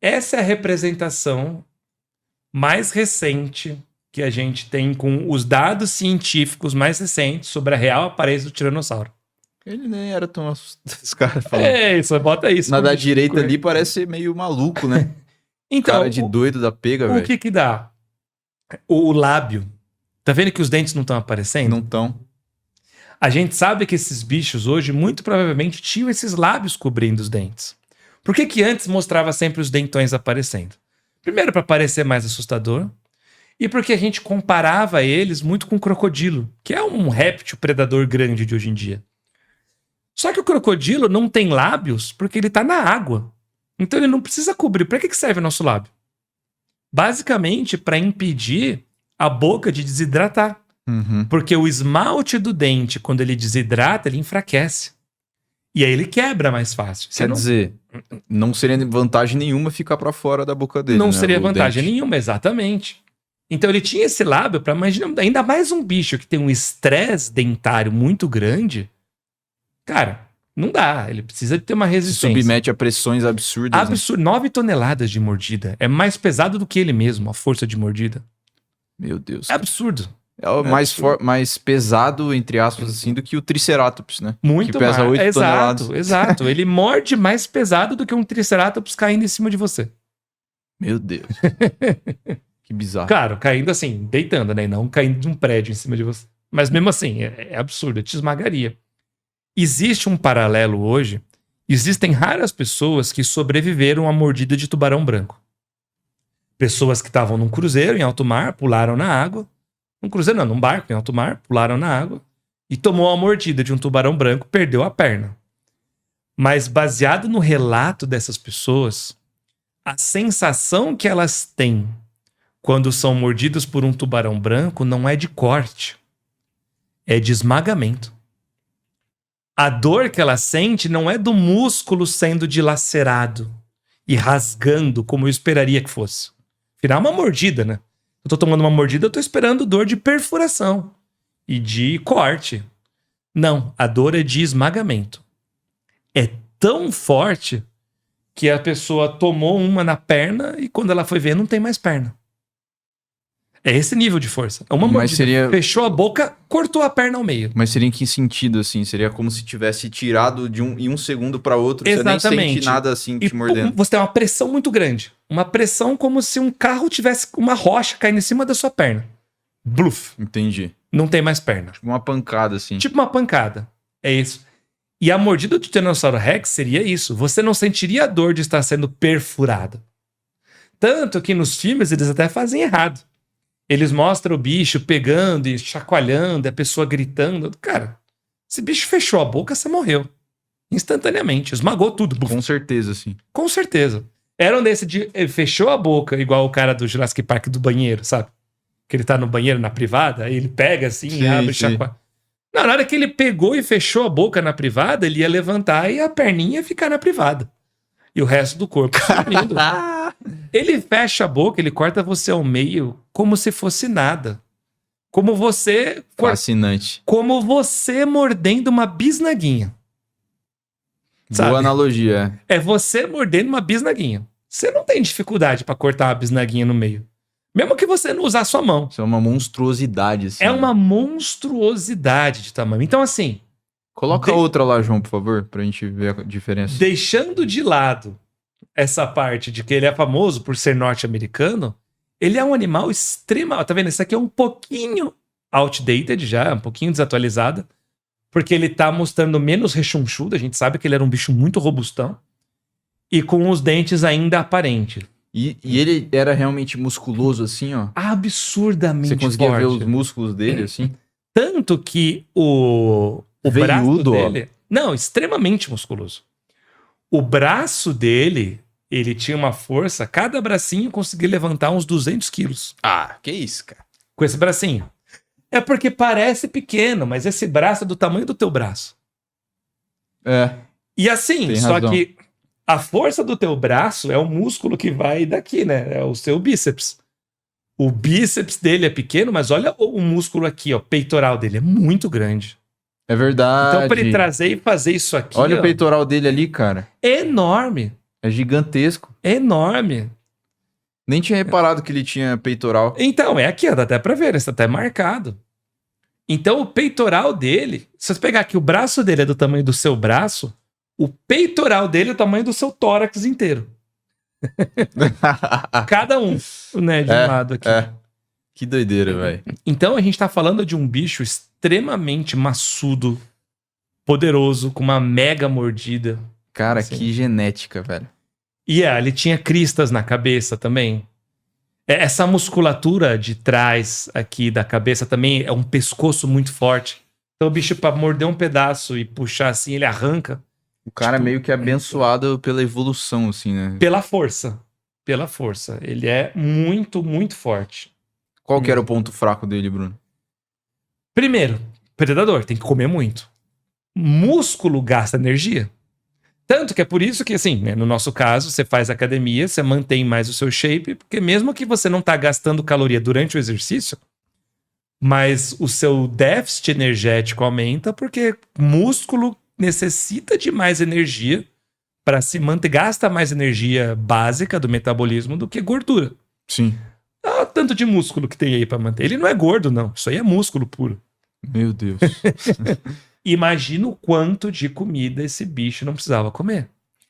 Essa é a representação mais recente que a gente tem com os dados científicos mais recentes sobre a real aparência do tiranossauro. Ele nem era tão assustado, os caras falando. É isso, bota isso. Na da direita ali parece ser meio maluco, né? Então, cara de doido da pega, velho. O que dá? O lábio. Tá vendo que os dentes não estão aparecendo? Não estão. A gente sabe que esses bichos hoje, muito provavelmente, tinham esses lábios cobrindo os dentes. Por que antes mostrava sempre os dentões aparecendo? Primeiro, para parecer mais assustador. E porque a gente comparava eles muito com o crocodilo, que é um réptil predador grande de hoje em dia. Só que o crocodilo não tem lábios porque ele tá na água. Então ele não precisa cobrir. Para que serve o nosso lábio? Basicamente para impedir a boca de desidratar. Porque o esmalte do dente, quando ele desidrata, ele enfraquece. E aí ele quebra mais fácil. Quer dizer, não seria vantagem nenhuma ficar para fora da boca dele. Não né? seria vantagem nenhuma, exatamente. Então ele tinha esse lábio para imaginar, ainda mais um bicho que tem um estresse dentário muito grande. Cara, não dá. Ele precisa ter uma resistência. Se submete a pressões absurdas. Absurdo. 9 toneladas de mordida. É mais pesado do que ele mesmo, a força de mordida. Meu Deus. É absurdo. É o mais pesado, entre aspas, assim, do que o Triceratops, né? Muito que pesa mais. 8 toneladas. Exato. Ele morde mais pesado do que um Triceratops caindo em cima de você. Meu Deus. Que bizarro. Claro, caindo assim, deitando, né? Não caindo de um prédio em cima de você. Mas mesmo assim, é absurdo, te esmagaria. Existe um paralelo hoje. Existem raras pessoas que sobreviveram à mordida de tubarão branco. Pessoas que estavam num cruzeiro em alto mar, pularam na água. Num cruzeiro não, num barco em alto mar, pularam na água. E tomou a mordida de um tubarão branco, perdeu a perna. Mas baseado no relato dessas pessoas, a sensação que elas têm quando são mordidas por um tubarão branco não é de corte, é de esmagamento. A dor que ela sente não é do músculo sendo dilacerado e rasgando como eu esperaria que fosse. Afinal, é uma mordida, né? Eu tô tomando uma mordida, eu tô esperando dor de perfuração e de corte. Não, a dor é de esmagamento. É tão forte que a pessoa tomou uma na perna e quando ela foi ver, não tem mais perna. É esse nível de força. É uma mordida. Fechou a boca, cortou a perna ao meio. Mas seria em que sentido, assim? Seria como se tivesse tirado em um segundo para outro. Exatamente. Você nem sente nada assim te mordendo. Você tem uma pressão muito grande. Uma pressão como se um carro tivesse uma rocha caindo em cima da sua perna. Bluf. Entendi. Não tem mais perna. Tipo uma pancada, assim. Tipo uma pancada. É isso. E a mordida do Tiranossauro Rex seria isso. Você não sentiria a dor de estar sendo perfurado. Tanto que nos filmes eles até fazem errado. Eles mostram o bicho pegando e chacoalhando, a pessoa gritando. Cara, esse bicho fechou a boca, você morreu. Instantaneamente. Esmagou tudo. Com certeza, sim. Com certeza. Era um desse de... Ele fechou a boca, igual o cara do Jurassic Park do banheiro, sabe? Que ele tá no banheiro, na privada, aí ele pega assim e abre e chacoalha. Na hora que ele pegou e fechou a boca na privada, ele ia levantar e a perninha ia ficar na privada. E o resto do corpo sumindo. Ele fecha a boca, ele corta você ao meio como se fosse nada. Como você... Fascinante. Como você mordendo uma bisnaguinha. Sabe? Boa analogia. É você mordendo uma bisnaguinha. Você não tem dificuldade pra cortar uma bisnaguinha no meio. Mesmo que você não usar a sua mão. Isso é uma monstruosidade, assim. É uma monstruosidade de tamanho. Então, assim... Coloca outra lá, João, por favor, pra gente ver a diferença. Deixando de lado essa parte de que ele é famoso por ser norte-americano, ele é um animal extremo. Tá vendo? Esse aqui é um pouquinho outdated já, um pouquinho desatualizado, porque ele tá mostrando menos rechonchudo. A gente sabe que ele era um bicho muito robustão e com os dentes ainda aparentes. E ele era realmente musculoso assim, ó? Absurdamente forte. Você conseguia ver os músculos dele assim? Tanto que o braço dele... Não, extremamente musculoso. O braço dele, ele tinha uma força... Cada bracinho conseguia levantar uns 200 quilos. Ah, que isso, cara? Com esse bracinho. É porque parece pequeno, mas esse braço é do tamanho do teu braço. É. E assim, tem só razão. que a força do teu braço é o músculo que vai daqui, né? É o seu bíceps. O bíceps dele é pequeno, mas olha o músculo aqui, ó, peitoral dele. É muito grande. É verdade. Então, pra ele trazer e fazer isso aqui... Olha ó, o peitoral dele ali, cara. é enorme. É gigantesco. É enorme. Nem tinha reparado que ele tinha peitoral. Então, é aqui, ó, dá até pra ver, né? Está até marcado. Então, o peitoral dele, se você pegar aqui, o braço dele é do tamanho do seu braço, o peitoral dele é o tamanho do seu tórax inteiro. Cada um, né, de um lado aqui. Que doideira, velho. Então, a gente tá falando de um bicho extremamente maçudo, poderoso, com uma mega mordida. Cara, Assim. que genética, velho. E ele tinha cristas na cabeça também. Essa musculatura de trás aqui da cabeça também é um pescoço muito forte. Então o bicho, pra morder um pedaço e puxar assim, ele arranca. O cara é meio que abençoado pela evolução, assim, né? Pela força. Pela força. Ele é muito, muito forte. Qual que era o ponto fraco dele, Bruno? Primeiro, predador, tem que comer muito. Músculo gasta energia. Tanto que é por isso que, assim, né, no nosso caso, você faz academia, você mantém mais o seu shape, porque mesmo que você não tá gastando caloria durante o exercício, mas o seu déficit energético aumenta, porque músculo necessita de mais energia para se manter, gasta mais energia básica do metabolismo do que gordura. Sim. Olha o tanto de músculo que tem aí para manter. Ele não é gordo, não. Isso aí é músculo puro. Meu Deus. Imagina o quanto de comida esse bicho não precisava comer.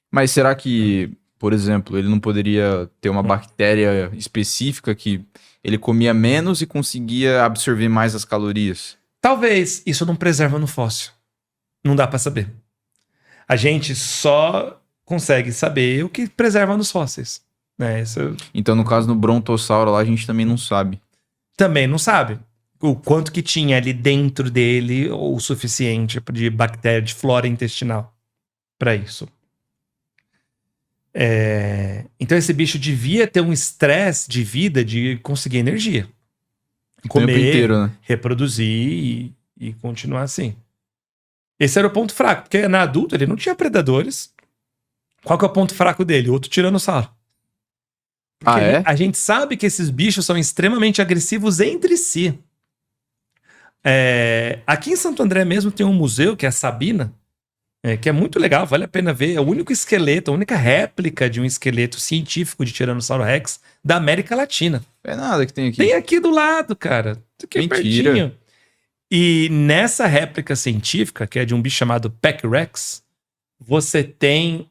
Mas será que, por exemplo, ele não poderia ter uma bactéria específica que ele comia menos e conseguia absorver mais as calorias? Talvez isso não preserva no fóssil. Não dá pra saber. A gente só consegue saber o que preserva nos fósseis. Né? Isso Então, no caso do brontossauro lá, a gente também não sabe. também não sabe. O quanto que tinha ali dentro dele o suficiente de bactéria, de flora intestinal para isso. Então esse bicho devia ter um estresse de vida de conseguir energia. O Comer, tempo inteiro, né? reproduzir e continuar assim. Esse era o ponto fraco, porque na adulta ele não tinha predadores. Qual que é o ponto fraco dele? Outro tiranossauro. Porque a gente sabe que esses bichos são extremamente agressivos entre si. Aqui em Santo André mesmo tem um museu, que é a Sabina, que é muito legal, vale a pena ver. É o único esqueleto, a única réplica de um esqueleto científico de Tiranossauro Rex da América Latina. É nada que tem aqui. Tem aqui do lado, cara. Aqui Mentira. pertinho. E nessa réplica científica, que é de um bicho chamado Pac-Rex, você tem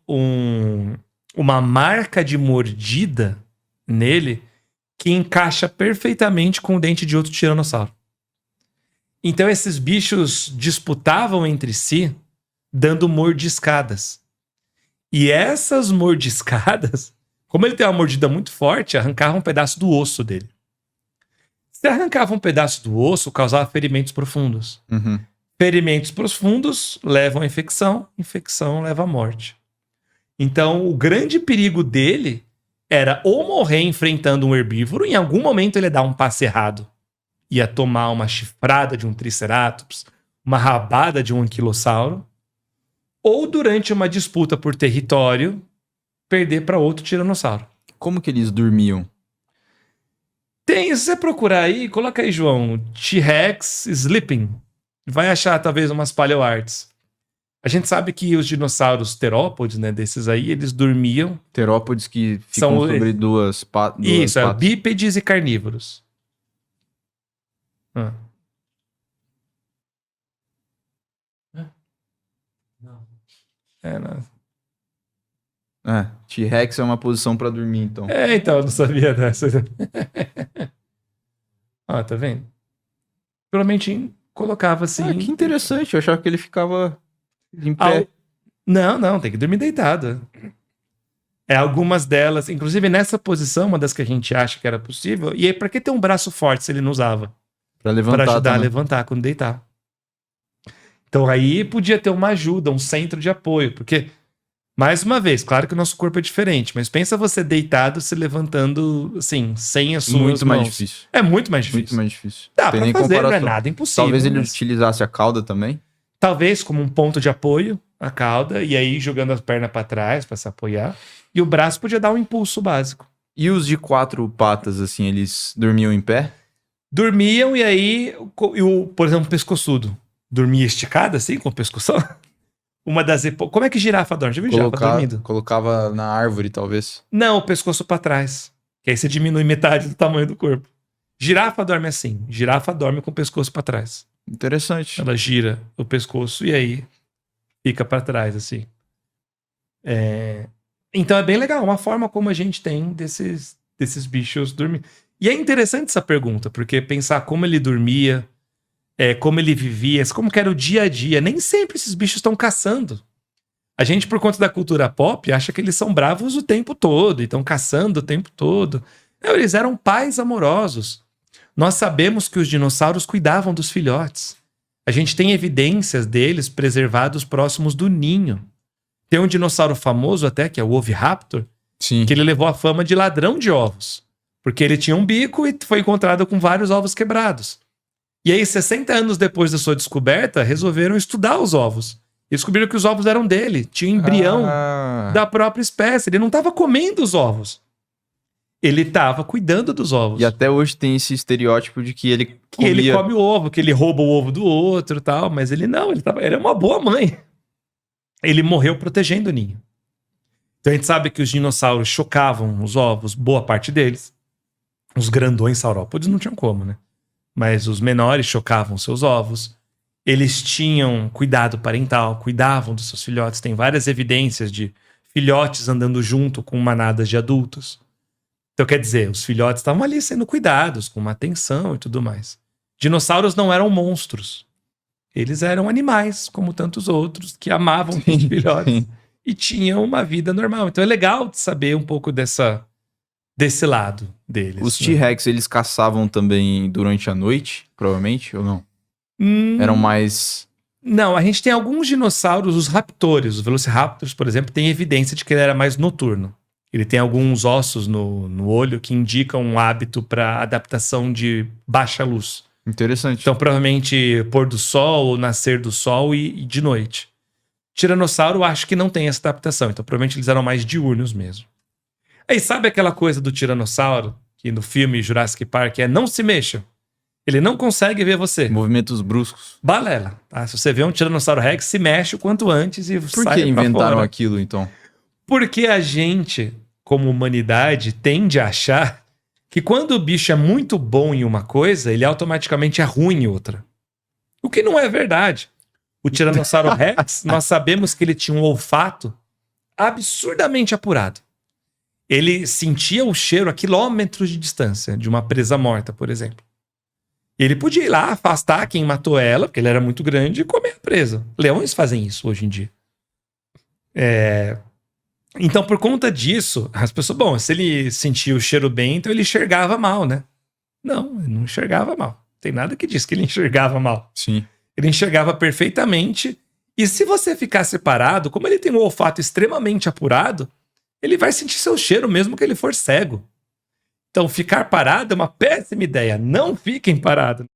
uma marca de mordida nele que encaixa perfeitamente com o dente de outro tiranossauro. Então esses bichos disputavam entre si, dando mordiscadas. E essas mordiscadas, como ele tem uma mordida muito forte, arrancavam um pedaço do osso dele. Se arrancava um pedaço do osso, causava ferimentos profundos. Uhum. Ferimentos profundos levam à infecção, infecção leva à morte. Então o grande perigo dele era ou morrer enfrentando um herbívoro, em algum momento ele ia dar um passo errado. Ia tomar uma chifrada de um triceratops, uma rabada de um anquilossauro, ou durante uma disputa por território, perder para outro tiranossauro. Como que eles dormiam? Se você procurar aí, coloca aí, João, T-Rex Sleeping. Vai achar talvez umas paleoartes. A gente sabe que os dinossauros terópodes, né, desses aí, eles dormiam. Terópodes que ficam São sobre duas patas. Isso, bípedes e carnívoros. Não. T-Rex é uma posição pra dormir, então. Então, eu não sabia dessa. Tá vendo? Provavelmente colocava assim. Que interessante, eu achava que ele ficava em pé. Não, tem que dormir deitado. Algumas delas, inclusive nessa posição, uma das que a gente acha que era possível. E aí, pra que ter um braço forte se ele não usava? Pra levantar. Pra ajudar também. a levantar quando deitar. Então aí podia ter uma ajuda, um centro de apoio, porque, mais uma vez, claro que o nosso corpo é diferente, mas pensa você deitado se levantando, assim, sem as suas Muito mãos. mais difícil. É muito mais difícil. Muito mais difícil. Dá Tem pra nem fazer, não é comparação. nada impossível. Talvez ele mas utilizasse a cauda também. talvez como um ponto de apoio, a cauda, e aí jogando as pernas pra trás pra se apoiar. E o braço podia dar um impulso básico. E os de 4 patas, assim, eles dormiam em pé? Dormiam e aí, por exemplo, o pescoçudo. Dormia esticado assim, com o pescoção? Como é que girafa dorme? Já viu girafa dormindo? Colocava na árvore, talvez. Não, o pescoço pra trás. Que aí você diminui metade do tamanho do corpo. Girafa dorme assim. Girafa dorme com o pescoço pra trás. Interessante. Ela gira o pescoço e aí fica pra trás, assim. Então é bem legal, uma forma como a gente tem desses bichos dormir. E é interessante essa pergunta, porque pensar como ele dormia, como ele vivia, como que era o dia a dia. Nem sempre esses bichos estão caçando. A gente, por conta da cultura pop, acha que eles são bravos o tempo todo, e estão caçando o tempo todo. Não, eles eram pais amorosos. Nós sabemos que os dinossauros cuidavam dos filhotes. A gente tem evidências deles preservados próximos do ninho. Tem um dinossauro famoso até, que é o Oviraptor, Sim. que ele levou a fama de ladrão de ovos. Porque ele tinha um bico e foi encontrado com vários ovos quebrados. E aí, 60 anos depois da sua descoberta, resolveram estudar os ovos. E descobriram que os ovos eram dele. Tinha um embrião da própria espécie. Ele não estava comendo os ovos. Ele estava cuidando dos ovos. E até hoje tem esse estereótipo de que ele comia... Que ele come o ovo, que ele rouba o ovo do outro e tal. Mas ele não, ele é uma boa mãe. Ele morreu protegendo o ninho. Então a gente sabe que os dinossauros chocavam os ovos, boa parte deles. Os grandões saurópodes não tinham como, né? Mas os menores chocavam seus ovos. Eles tinham cuidado parental, cuidavam dos seus filhotes. Tem várias evidências de filhotes andando junto com manadas de adultos. Então quer dizer, os filhotes estavam ali sendo cuidados, com uma atenção e tudo mais. Dinossauros não eram monstros. Eles eram animais, como tantos outros, que amavam os filhotes e tinham uma vida normal. Então é legal saber um pouco desse lado deles. Os T-Rex, eles caçavam também durante a noite, provavelmente, ou não? Eram mais... Não, a gente tem alguns dinossauros, os raptores, os Velociraptors, por exemplo, tem evidência de que ele era mais noturno. Ele tem alguns ossos no olho que indicam um hábito para adaptação de baixa luz. Interessante. Então, provavelmente, pôr do sol ou nascer do sol e de noite. Tiranossauro, acho que não tem essa adaptação. Então, provavelmente, eles eram mais diurnos mesmo. Aí, sabe aquela coisa do tiranossauro, que no filme Jurassic Park não se mexa? Ele não consegue ver você. Movimentos bruscos. Balela. Tá? Se você vê um tiranossauro rex, se mexe o quanto antes e sai pra fora. Por que inventaram aquilo, então? Porque a gente, como humanidade, tende a achar que quando o bicho é muito bom em uma coisa, ele automaticamente é ruim em outra. O que não é verdade. O Tiranossauro Rex, nós sabemos que ele tinha um olfato absurdamente apurado. Ele sentia o cheiro a quilômetros de distância de uma presa morta, por exemplo. Ele podia ir lá, afastar quem matou ela, porque ele era muito grande, e comer a presa. Leões fazem isso hoje em dia. Então, por conta disso, as pessoas... Bom, se ele sentia o cheiro bem, então ele enxergava mal, né? Não, ele não enxergava mal. Não tem nada que diz que ele enxergava mal. Sim. Ele enxergava perfeitamente. E se você ficar separado, como ele tem um olfato extremamente apurado, ele vai sentir seu cheiro mesmo que ele for cego. Então, ficar parado é uma péssima ideia. Não fiquem parados.